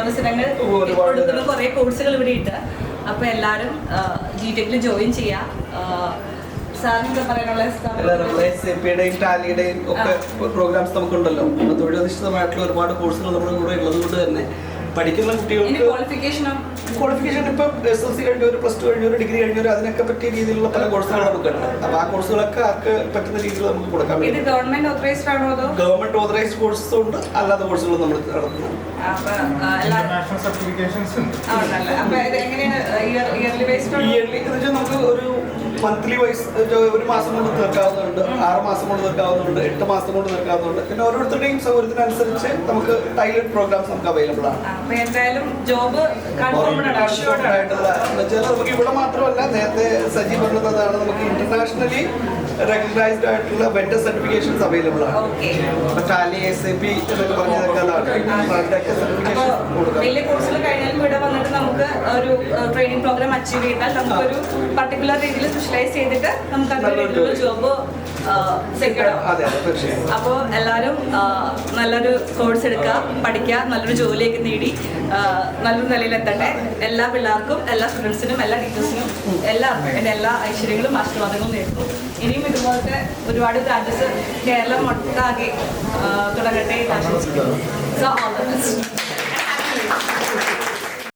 അവസരങ്ങൾ കൊടുക്കുന്ന കുറേ കോഴ്സുകൾ ഇവിടെ ഉണ്ട്. അപ്പോൾ എല്ലാവരും G-TECൽ ജോയിൻ ചെയ്യാം. സാറിന് പറയാനുള്ള SAPയുടെയും ടാലിയുടെയും ഒക്കെ പ്രോഗ്രാംസ് നമുക്കുണ്ടല്ലോ. തൊഴിലധിഷ്ഠിതമായിട്ടുള്ള ഒരുപാട് കോഴ്സുകൾ നമ്മുടെ കൂടെ ഉള്ളത് കൊണ്ട് തന്നെ പഠിക്കുന്ന കുട്ടികൾക്ക് ക്വാളിഫിക്കേഷൻ ഇപ്പം SSLC കഴിഞ്ഞവർ, +2 കഴിഞ്ഞവർ, ഡിഗ്രി കഴിഞ്ഞവർ, അതിനൊക്കെ പറ്റിയ രീതിയിലുള്ള പല കോഴ്സുകൾ നമുക്കുണ്ട്. അപ്പോൾ ആ കോഴ്സുകളൊക്കെ ആർക്ക് പറ്റുന്ന രീതിയിൽ നമുക്ക് കൊടുക്കാൻ പറ്റും. ഗവൺമെന്റ് ഓതറൈസ്ഡ് കോഴ്സും ഉണ്ട്, അല്ലാത്ത കോഴ്സുകളും നമ്മൾ നടത്തുന്നു. ഇയർലി നമുക്ക് ഒരു മന്ത്ലി വൈസ് ഒരു മാസം കൊണ്ട് തീർക്കാവുന്നുണ്ട്, 6 മാസം കൊണ്ട് തീർക്കാവുന്നുണ്ട്, 8 മാസം കൊണ്ട് തീർക്കാവുന്നുണ്ട്. പിന്നെ ഓരോരുത്തരുടെയും സൗകര്യത്തിനനുസരിച്ച് നമുക്ക് ടൈലഡ് പ്രോഗ്രാംസ് നമുക്ക് അവൈലബിൾ ആണ്. നമുക്ക് ഇവിടെ മാത്രമല്ല, നേരത്തെ സജി പറഞ്ഞതാണ്, നമുക്ക് ഇന്റർനാഷണലി റെക്കഗ്നൈസ്ഡ് ആയിട്ടുള്ള വെൻഡർ സർട്ടിഫിക്കേഷൻസ് അവൈലബിൾ ആണ്. ടാലി, SAP എന്നൊക്കെ പറഞ്ഞതൊക്കെ വലിയ കോഴ്സുകൾ കഴിഞ്ഞാലും ഇവിടെ വന്നിട്ട് നമുക്ക് ഒരു ട്രെയിനിങ് പ്രോഗ്രാം അച്ചീവ് ചെയ്താൽ നമുക്കൊരു പർട്ടിക്കുലർ രീതിയിൽ സ്പെഷ്യലൈസ് ചെയ്തിട്ട് നമുക്ക് അതിനുള്ള ജോബ് സെക്യൂർ ആവും. അപ്പോൾ എല്ലാവരും നല്ലൊരു കോഴ്സ് എടുക്കുക, പഠിക്കുക, നല്ലൊരു ജോലിയൊക്കെ നേടി നല്ലൊരു നിലയിലെത്തട്ടെ. എല്ലാ പിള്ളേർക്കും, എല്ലാ സ്റ്റുഡൻസിനും, എല്ലാ ടീച്ചേഴ്സിനും എല്ലാവർക്കും എൻ്റെ എല്ലാ ഐശ്വര്യങ്ങളും ആശീർവാദങ്ങളും നേരുന്നു. ഇനിയും ഇതുപോലത്തെ ഒരുപാട് ബ്രാഞ്ചസ് കേരളം ഒട്ടാകെ തുടങ്ങട്ടെ എന്ന് ആശംസിക്കുന്നു. So all the best.